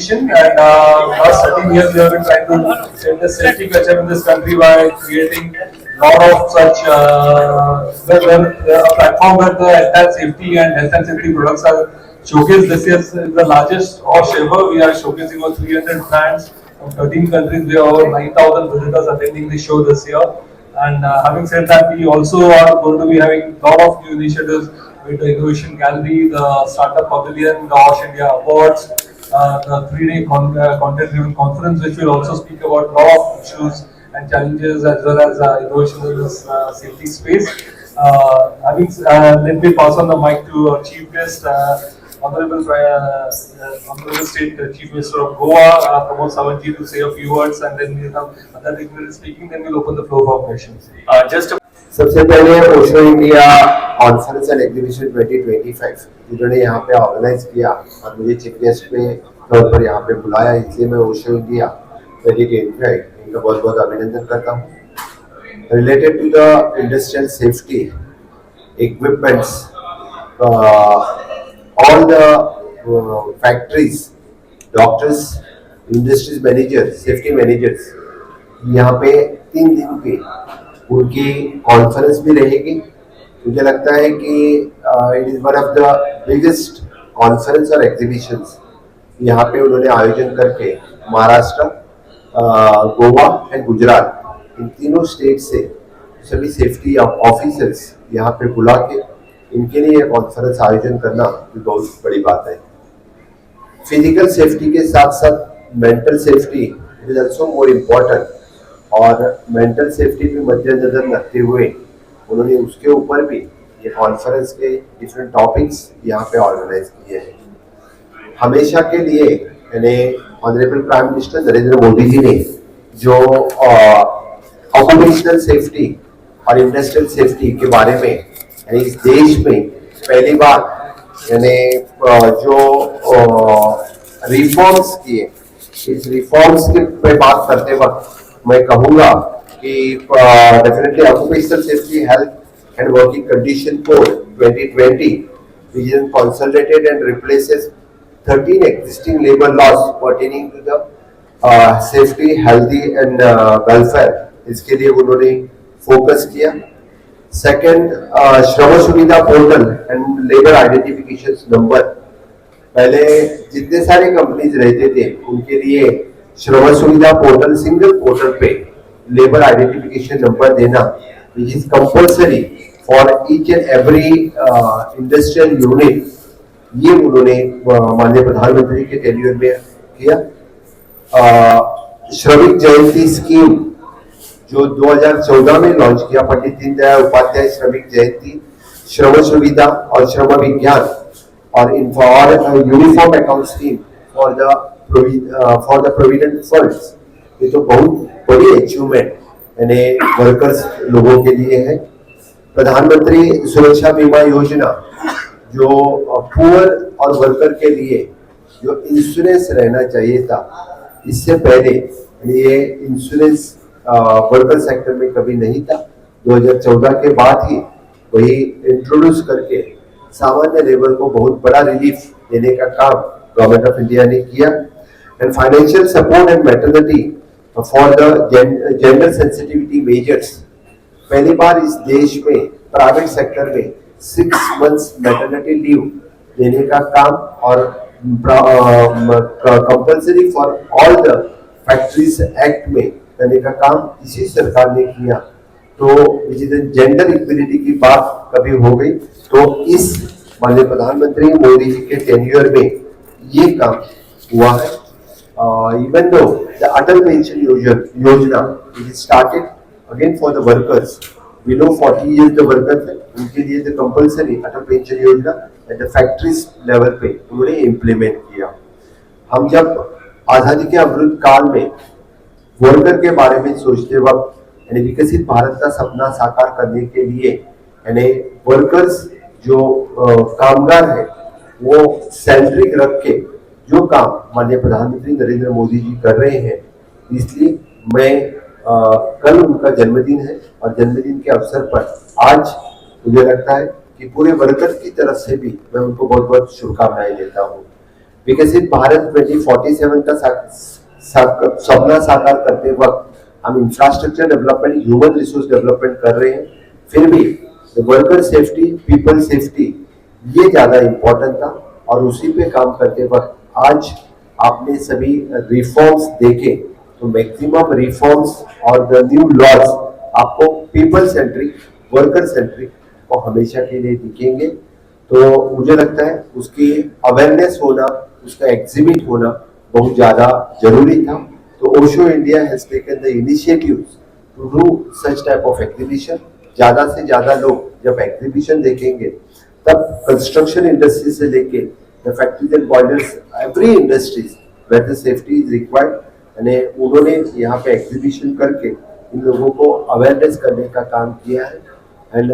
education, and last 13 years we have been trying to set the safety culture in this country by creating lot of such a platform where the entire safety and health and safety products are showcased. This year is the largest OSH ever. We are showcasing over 300 brands from 13 countries. We have over 9,000 visitors attending the show this year. And having said that, we also are going to be having a lot of new initiatives with the Innovation Gallery, the Startup Pavilion, the OSH India Awards, the 3-day content-driven conference, which will also speak about a lot of issues and challenges as well as innovation in this safety space. Let me pass on the mic to our chief guest, Honorable State Chief Minister of Goa, Pramod Sawantji, to say a few words, and then we'll have other dignitaries speaking. Then we'll open the floor for questions. सबसे पहले Osho India conference and exhibition 2025 जिन्होंने यहाँ पे organise किया और मुझे chief guest के तौर पर यहाँ पे बुलाया, इसलिए मैं ओशो इंडिया 2025 इनका बहुत बहुत अभिनंदन करता हूँ। Related to the industrial safety equipments, all the factories, doctors, industries managers, safety managers यहाँ पे 3 दिन की उनकी कॉन्फ्रेंस भी रहेगी। मुझे लगता है कि it is one of the biggest conference और एग्जीबिशंस यहाँ पे उन्होंने आयोजन करके महाराष्ट्र, गोवा एंड गुजरात इन तीनों स्टेट से सभी सेफ्टी ऑफिसर्स यहाँ पे बुला के इनके लिए कॉन्फ्रेंस आयोजन करना भी बहुत बड़ी बात है। फिजिकल सेफ्टी के साथ साथ mental safety is also more important, और मेंटल सेफ्टी भी मद्देनजर रखते हुए उन्होंने उसके ऊपर भी ये कॉन्फ्रेंस के डिफरेंट टॉपिक्स यहाँ पे ऑर्गेनाइज किए हैं। हमेशा के लिए यानी honourable prime minister Narendra Modi ji ने जो ऑक्यूपेशनल सेफ्टी और इंडस्ट्रियल सेफ्टी के बारे में यानी इस देश में पहली बार यानी जो रिफॉर्म्स किए, इस रिफॉर्म्स के पे बात करते वक्त मैं कहूँगा कि definitely occupational safety health and working condition code 2020 which is consolidated and replaces 13 existing labor laws pertaining to the safety, healthy and welfare, इसके लिए उन्होंने फोकस किया। सेकंड, श्रम सुविधा portal and labour identification number, पहले जितने सारे कंपनीज रहते थे उनके लिए श्रम सुविधा पोर्टल सिंगल पोर्टल पे लेबर आइडेंटिफिकेशन नंबर देना which is compulsory for each and every industrial unit, ये उन्होंने माननीय प्रधानमंत्री के टेन्योर में किया। श्रमिक जयंती स्कीम जो 2014 में लॉन्च किया, पंडित दीनदयाल उपाध्याय श्रमिक जयंती, श्रम सुविधा और श्रम विज्ञान और uniform account scheme for the provident funds, ये तो बहुत बड़ी अचीवमेंट यानी वर्कर्स लोगों के लिए है। प्रधानमंत्री सुरक्षा बीमा योजना जो पुअर और वर्कर के लिए जो इंश्योरेंस रहना चाहिए था, इससे पहले ये इंश्योरेंस वर्कर सेक्टर में कभी नहीं था। 2014 के बाद ही वही इंट्रोड्यूस करके सामान्य लेबर को बहुत बड़ा रिलीफ देने का काम गवर्नमेंट ऑफ इंडिया ने किया। And financial support and maternity for the gender sensitivity measures, पहली बार इस देश में प्राइवेट सेक्टर में 6 months मैटरनिटी लीव देने का काम और compulsory for all the factories act में करने का काम इसी सरकार ने किया। तो जेंडर इक्विलिटी की बात कभी हो गई तो इस माननीय प्रधानमंत्री मोदी जी के टेन्योर में ये काम हुआ है। Even though the Atal pension Yojana it started again for the workers below 40 years the workers है, उनके लिए the compulsory Atal pension Yojana at the factories level पे उन्होंने इम्प्लीमेंट किया। हम जब आजादी के अमृत काल में वर्कर के बारे में सोचते वक्त यानी विकसित भारत का सपना साकार करने के लिए यानी वर्कर्स जो कामगार है वो सेंट्रिक रख के जो काम माननीय प्रधानमंत्री नरेंद्र मोदी जी कर रहे हैं, इसलिए मैं कल उनका जन्मदिन है और जन्मदिन के अवसर पर आज मुझे लगता है कि पूरे वर्कर की तरफ से भी मैं उनको बहुत बहुत शुभकामनाएं देता हूँ। विकसित भारत 2047 का सपना साकार करते वक्त हम infrastructure development, human resource development कर रहे हैं, फिर भी वर्कर सेफ्टी, पीपल सेफ्टी ये ज्यादा इम्पोर्टेंट था। और उसी पे काम करते वक्त आज आपने सभी रिफॉर्म्स देखे तो मैक्सिमम रिफॉर्म्स और द न्यू लॉज आपको पीपल सेंट्रिक, वर्कर सेंट्रिक को हमेशा के लिए दिखेंगे। तो मुझे लगता है उसकी अवेयरनेस होना, उसका एग्जिबिट होना बहुत ज्यादा जरूरी था। तो OSHO India has taken the initiatives to do such type of exhibition. ज्यादा से ज्यादा लोग जब एग्जीबिशन देखेंगे तब कंस्ट्रक्शन इंडस्ट्री से लेके the factories and boilers, every industries where the safety is required, यानी उन्होंने यहाँ पे एग्जीबिशन करके इन लोगों को अवेयरनेस करने का काम किया है। एंड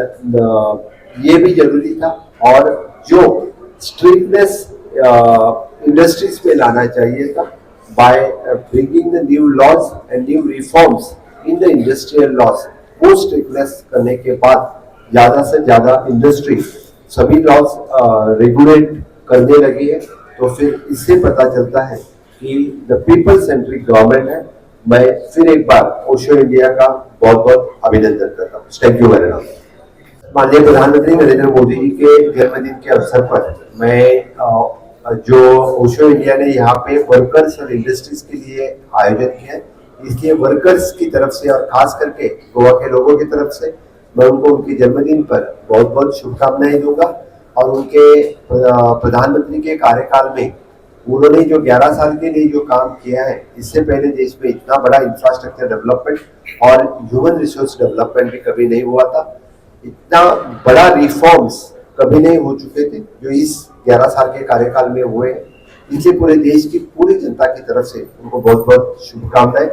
ये भी जरूरी था। और जो स्ट्रिक्टनेस इंडस्ट्रीज पे लाना चाहिए था by bringing the new laws and new reforms in the industrial laws, वो स्ट्रिक्टनेस करने के बाद ज्यादा से ज्यादा इंडस्ट्री सभी लॉज रेगुलेट करने लगी है। तो फिर इससे पता चलता है कि द पीपल सेंट्रिक गवर्नमेंट है। मैं फिर एक बार ओशो इंडिया का बहुत बहुत अभिनंदन करता हूँ। Thank you very much. माननीय प्रधानमंत्री नरेंद्र मोदी जी के जन्मदिन के अवसर पर मैं जो ओशो इंडिया ने यहाँ पे वर्कर्स और इंडस्ट्रीज के लिए आयोजन किया है, इसलिए वर्कर्स की तरफ से और खास करके गोवा के लोगों की तरफ से मैं उनको उनके जन्मदिन पर बहुत बहुत शुभकामनाएं दूंगा। और उनके प्रधानमंत्री के कार्यकाल में उन्होंने जो 11 साल के लिए जो काम किया है, इससे पहले देश में इतना बड़ा इंफ्रास्ट्रक्चर डेवलपमेंट और ह्यूमन रिसोर्स डेवलपमेंट भी कभी नहीं हुआ था। इतना बड़ा रिफॉर्म्स कभी नहीं हो चुके थे जो इस 11 साल के कार्यकाल में हुए। इसलिए पूरे देश की पूरी जनता की तरफ से उनको बहुत बहुत शुभकामनाएं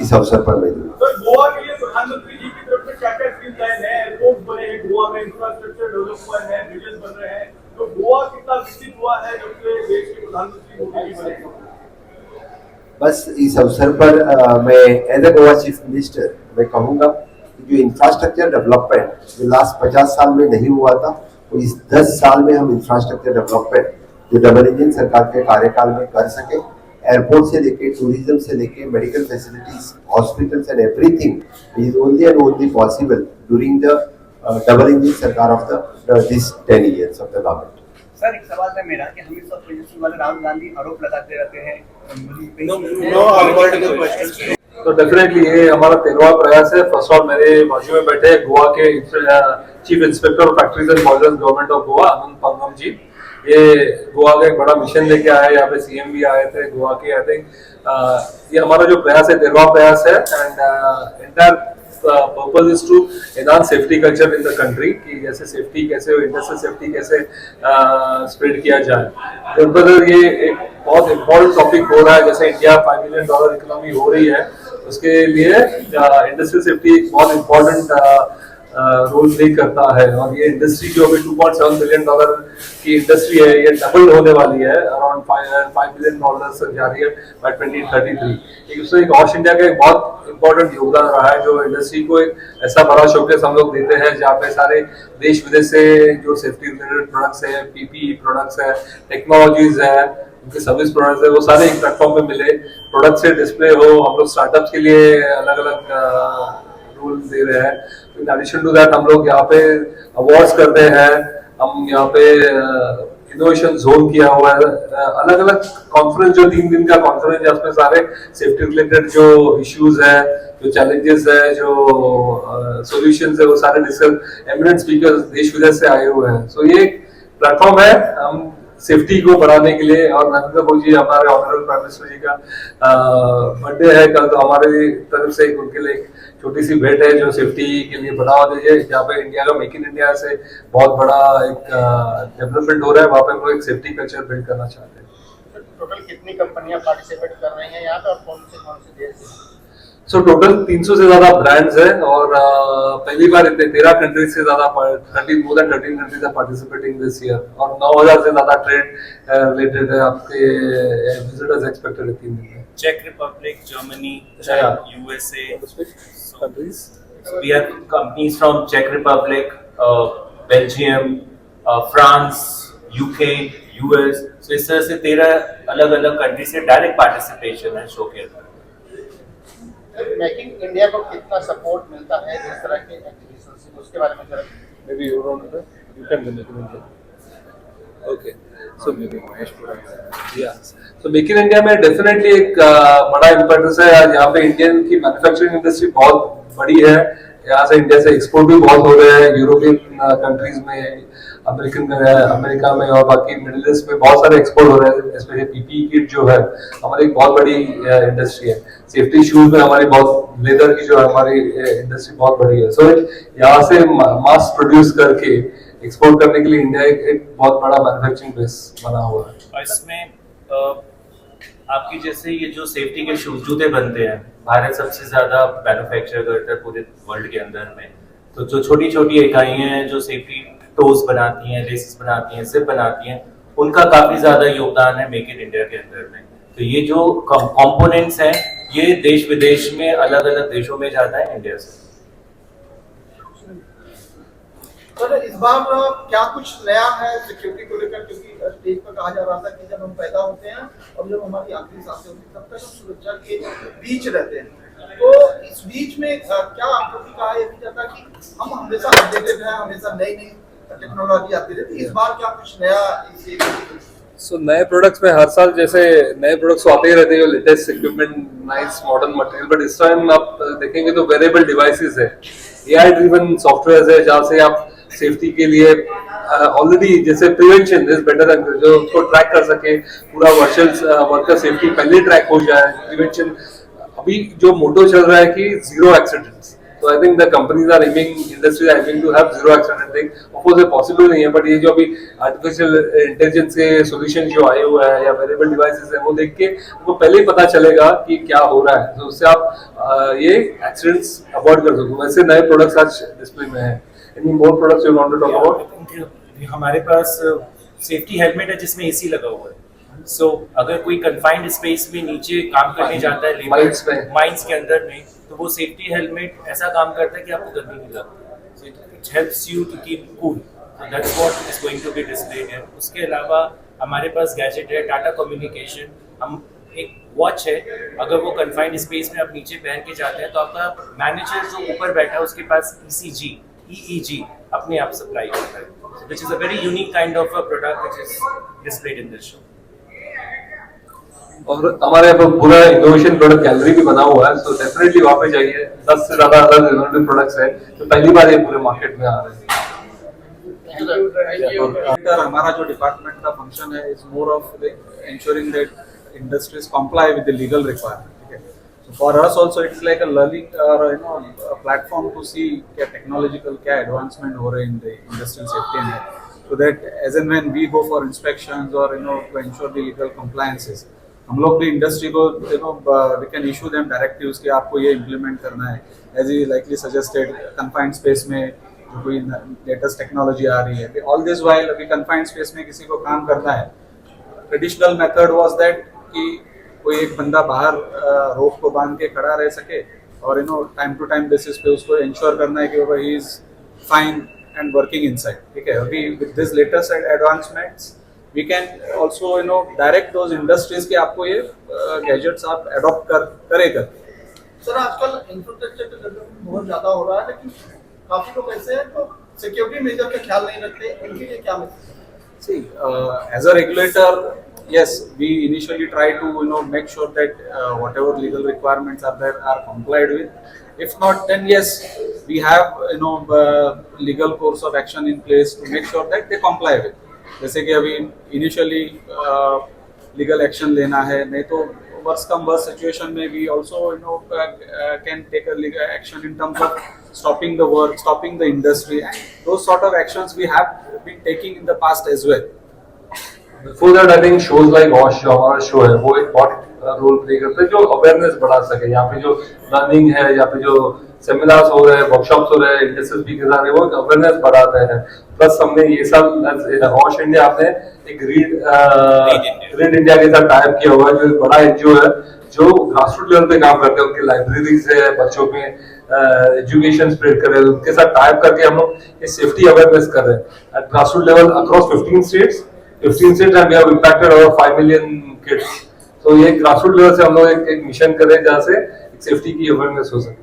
इस अवसर पर मैं दूंगा। गोवा के लिए प्रधानमंत्री जी की तरफ से क्या-क्या स्कीम लाए हैं? एयरपोर्ट बने हैं, गोवा में इंफ्रास्ट्रक्चर डेवलप हुआ है, ब्रिजेस बन रहे हैं, तो गोवा कितना विकसित हुआ है जब से देश के प्रधानमंत्री मोदी जी बने? बस इस अवसर पर मैं as a Goa chief minister मैं कहूंगा कि जो इंफ्रास्ट्रक्चर डेवलपमेंट जो लास्ट 50 साल में नहीं हुआ था, वो इस 10 साल में हम इंफ्रास्ट्रक्चर डेवलपमेंट जो डबल इंजन सरकार के कार्यकाल में कर सके। एयरपोर्ट से लेके टूरिज्म से लेके medical facilities, hospitals and everything is only and only possible during the double engine सरकार of the this 10 years of the government. Sir, एक सवाल है मेरा कि हम इस सब तेजस्वी वाले राहुल गांधी आरोप लगाते रहते हैं। तो डेफिनेटली ये हमारा 13वां प्रयास है। फर्स्ट ऑफ मेरे बाजू में बैठे गोवा के chief inspector of factories and boilers government of Goa, Anant Pangam ji. ये गोवा का एक बड़ा मिशन लेके आए, यहाँ पे सीएम भी आए थे गोवा के। आई थिंक ये हमारा जो प्रयास है 13वां प्रयास है। And entire purpose is to enhance safety culture in the country, कि जैसे सेफ्टी कैसे, इंडस्ट्रियल सेफ्टी कैसे स्प्रेड किया जाए। तो ये एक बहुत इम्पोर्टेंट टॉपिक हो रहा है। जैसे इंडिया $5 बिलियन इकोनॉमी हो रही है, उसके लिए इंडस्ट्रियल सेफ्टी एक बहुत इम्पोर्टेंट रोल प्ले करता है। और ये इंडस्ट्री जो अभी $2.7 बिलियन की इंडस्ट्री है, ये डबल होने वाली है, अराउंड $5 बिलियन जा रही है बाय 2033। उसमें एक ओश इंडिया का एक बहुत इंपॉर्टेंट योगदान रहा है, जो इंडस्ट्री को एक ऐसा बड़ा शोकेस हम लोग देते हैं जहाँ पे सारे देश विदेश से जो सेफ्टी रिलेटेड प्रोडक्ट्स है, पीपीई प्रोडक्ट्स है, टेक्नोलॉजीज है, उनके सर्विस प्रोडक्ट्स है, वो सारे एक प्लेटफॉर्म पे मिले, प्रोडक्ट से डिस्प्ले हो। हम लोग स्टार्टअप्स के लिए अलग अलग रोल दे रहे हैं। इन एडिशन टू दैट हम लोग यहाँ पे अवार्ड्स करते हैं। हम यहाँ पे इनोवेशन जोन किया हुआ है। अलग अलग कॉन्फ्रेंस, जो 3 दिन का कॉन्फ्रेंस है, उसमें सारे सेफ्टी रिलेटेड जो इश्यूज है, जो चैलेंजेस है, जो सॉल्यूशंस है, वो सारे डिस्कस एमिनेंट स्पीकर्स देश विदेश से आए हुए हैं। सो ये प्लेटफॉर्म है हम सेफ्टी को बढ़ाने के लिए। और नरेंद्र मोदी जी, हमारे ऑनरेबल प्राइम मिनिस्टर जी का बर्थडे है कल, तो हमारे तरफ से उनके लिए छोटी सी भेंट है जो सेफ्टी के लिए बढ़ावा दीजिए। जहाँ पे इंडिया का मेक इन इंडिया से बहुत बड़ा एक डेवलपमेंट हो रहा है, वहाँ पे हम लोग एक सेफ्टी कल्चर बिल्ड करना चाहते हैं। टोटल कितनी कंपनियां पार्टिसिपेट कर रही हैं यहाँ पे और कौन से देश से? सो टोटल 300 से ज्यादा ब्रांड्स हैं और पहली बार इतने 13 कंट्रीज से ज्यादा more than 13 countries are participating this year. और 9000 से ज्यादा ट्रेड रिलेटेड आपके विजिटर्स एक्सपेक्टेड है 3 दिन में। Czech Republic, Germany, USA. Countries. So we have companies from Czech Republic, Belgium, France, UK, US, तो इस तरह से 13 अलग अलग कंट्री से डायरेक्ट पार्टिसिपेशन है शो के अंदर। मेकिंग इंडिया को कितना सपोर्ट मिलता है इस तरह के एग्जीबिशन से, उसके बारे में जरा Maybe you don't know. You can mention. Okay. So maybe Mahesh Pura. Yeah. So Make in India में definitely एक बड़ा इम्पेटस है। आज यहाँ पे इंडियन की मैन्युफैक्चरिंग इंडस्ट्री बहुत बड़ी है। यहाँ से इंडिया से एक्सपोर्ट भी बहुत हो रहे हैं यूरोपियन कंट्रीज में, अमेरिका में और बाकी मिडिल ईस्ट में बहुत सारे एक्सपोर्ट हो रहे हैं। स्पेशली पीपीई किट जो है हमारी एक बहुत बड़ी इंडस्ट्री है। सेफ्टी शूज में हमारी बहुत, लेदर की जो है हमारी इंडस्ट्री बहुत बड़ी है। सो यहाँ से मास प्रोड्यूस करके एक्सपोर्ट करने के लिए इंडिया एक बहुत बड़ा मैन्युफैक्चरिंग बेस बना हुआ है। और इसमें आपकी जैसे ये जो सेफ्टी के शूज जूते बनते हैं, भारत सबसे ज्यादा मैन्युफैक्चर करता है पूरे वर्ल्ड के अंदर में। तो जो छोटी छोटी इकाइयां हैं जो सेफ्टी टोज बनाती हैं, लेसेस बनाती हैं, जिप बनाती हैं, उनका काफी ज्यादा योगदान है मेक इन इंडिया के अंदर में। तो ये जो कंपोनेंट्स हैं ये देश विदेश में अलग अलग देशों में जाता है इंडिया से। सर इस बार क्या कुछ नया है सिक्योरिटी को लेकर, क्योंकि स्टेज पर कहा जा रहा था कि जब हम पैदा होते हैं और जब हमारी आखिरी सांसें होती हैं तब तक हम सुरक्षा के बीच रहते हैं, तो इस बीच में क्या आपको भी कहा यह भी जाता कि हम हमेशा अपडेटेड हैं, हमेशा नई नई टेक्नोलॉजी आती रहती है, इस बार क्या कुछ नया? सो नए प्रोडक्ट्स में हर साल जैसे नए प्रोडक्ट्स आते ही रहते हैं, latest equipment, nice modern material, but इस टाइम आप देखेंगे तो वेरिएबल डिवाइसेस है, एआई ड्रिवन सॉफ्टवेयर है, जहाँ से आप सेफ्टी के लिए ऑलरेडी जैसे प्रिवेंशन इज बेटर देन, जो उसको ट्रैक कर सके, पूरा वर्कर सेफ्टी पहले ट्रैक हो जाए, प्रिवेंशन। अभी जो मोटो चल रहा है कि जीरो एक्सीडेंट्स, तो I think the companies are aiming, industries are aiming to have zero accident thing. Of course ये पॉसिबल नहीं है, बट ये जो अभी आर्टिफिशियल इंटेलिजेंस के सॉल्यूशन जो आए हुए हैं या वेरिएबल डिवाइसेस है, वो देख के वो पहले ही पता चलेगा कि क्या हो रहा है, तो उससे आप ये एक्सीडेंट्स अवॉइड कर सकते हो। वैसे नए प्रोडक्ट्स आज डिस्प्ले में है। Any more products you want to talk about? हमारे पास सेफ्टी हेलमेट है जिसमें एसी लगा हुआ है। सो अगर कोई कंफाइंड स्पेस में नीचे काम करने जाता है माइंस के अंदर में, तो वो सेफ्टी हेलमेट ऐसा काम करता है कि आपको गर्मी नहीं लगती। So it helps you to keep cool. So that's what is going to be displayed here. उसके अलावा हमारे पास गैजेट है टाटा कम्युनिकेशन, हम एक वॉच है, अगर वो कंफाइंड स्पेस में आप नीचे पहन के जाते हैं तो आपका मैनेजर जो ऊपर बैठा है उसके पास EEG अपने आप सप्लाई करता है, which is a very unique kind of a product which is displayed in this show. और हमारे यहाँ पर पूरा इनोवेशन प्रोडक्ट गैलरी भी बना हुआ है, तो डेफिनेटली वहाँ पे जाइए। 10 से ज्यादा अलग इनोवेटिव प्रोडक्ट्स है जो पहली बार ये पूरे मार्केट में आ रहे हैं। हमारा जो डिपार्टमेंट का फंक्शन है is more of ensuring that industries comply with the legal requirement. So for us also it's like a learning or a platform to see क्या technological क्या advancement हो रहे हैं in the industrial safety and health. So that as and when we go for inspections or to ensure the legal compliances, हम लोग भी industry को we can issue them directives कि आपको ये implement करना है, as he likely suggested confined space में जो कोई latest technology आ रही है। All this while अभी confined space में किसी को काम करना है, ट्रेडिशनल मेथड वाज दैट कि कोई एक बंदा बाहर रोप को बांध के खड़ा रह सके और टाइम टू टाइम बेसिस पे उसको इंश्योर करना है कि वो ही is fine and working inside. ठीक है, अभी with this latest advancements we can also direct those industries के आपको ये गैजेट्स आप अडॉप्ट करेगा। सर आजकल इंफ्रास्ट्रक्चर का डेवलपमेंट बहुत ज्यादा हो रहा है, लेकिन काफी लोग ऐसे हैं तो सिक्योरिटी मेजर का ख्याल नहीं रखते, इनके लिए क्या message? See, as a regulator, yes, we initially try to make sure that whatever legal requirements are there are complied with. If not, then yes, we have legal course of action in place to make sure that they comply with. जैसे कि अभी initially legal action लेना है, नहीं तो worst come worst situation में we also can take a legal action in terms of stopping the work, stopping the industry, and those sort of actions we have been taking in the past as well. Before that, I think shows like WASH जो हमारा show है वो एक बहुत role play करते हैं जो awareness बढ़ा सके। यहाँ पे जो लर्निंग है, यहाँ पे जो सेमिनार्स हो रहे हैं, वर्कशॉप्स हो रहे हैं, इंडस्ट्री स्पीकर्स आ रहे हैं, वो एक अवेयरनेस बढ़ाते हैं। प्लस हमने ये सब वॉश इंडिया आपने एक रीड इंडिया के साथ टाइप किया हुआ है, जो एक बड़ा एनजीओ है जो ग्रासरूट लेवल पे काम करते हैं, उनकी लाइब्रेरीज है, बच्चों में एजुकेशन स्प्रेड कर रहे हैं, उनके साथ टाइप करके हम लोग ये सेफ्टी अवेयरनेस कर रहे हैं at grassroot level across 15 states. 15 states and we have impacted over 5 million kids. So ये grassroots level से हम लोग एक मिशन कर रहे हैं जहाँ से सेफ्टी की अवेयरनेस हो सके।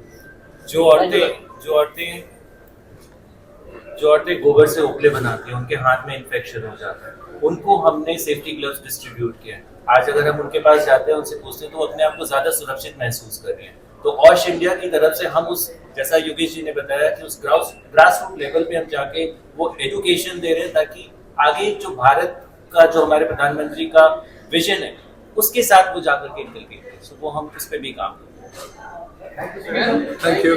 जो औरतें गोबर से उपले बनाती हैं, उनके हाथ में इन्फेक्शन हो जाता है, उनको हमने सेफ्टी ग्लव्स डिस्ट्रीब्यूट किए हैं। आज अगर हम उनके पास जाते हैं, उनसे पूछते हैं, तो वो अपने आप को ज्यादा सुरक्षित महसूस कर रही हैं। तो ऑश इंडिया की तरफ से हम उस, जैसा योगेश जी ने बताया कि उस ग्रास रूट लेवल पे हम जाके वो एजुकेशन दे रहे हैं, ताकि आगे जो भारत का, जो हमारे प्रधानमंत्री का विजन है, उसके साथ वो जाकर के निकल गए। सो वो हम इस पे भी काम करते हैं। Thank you.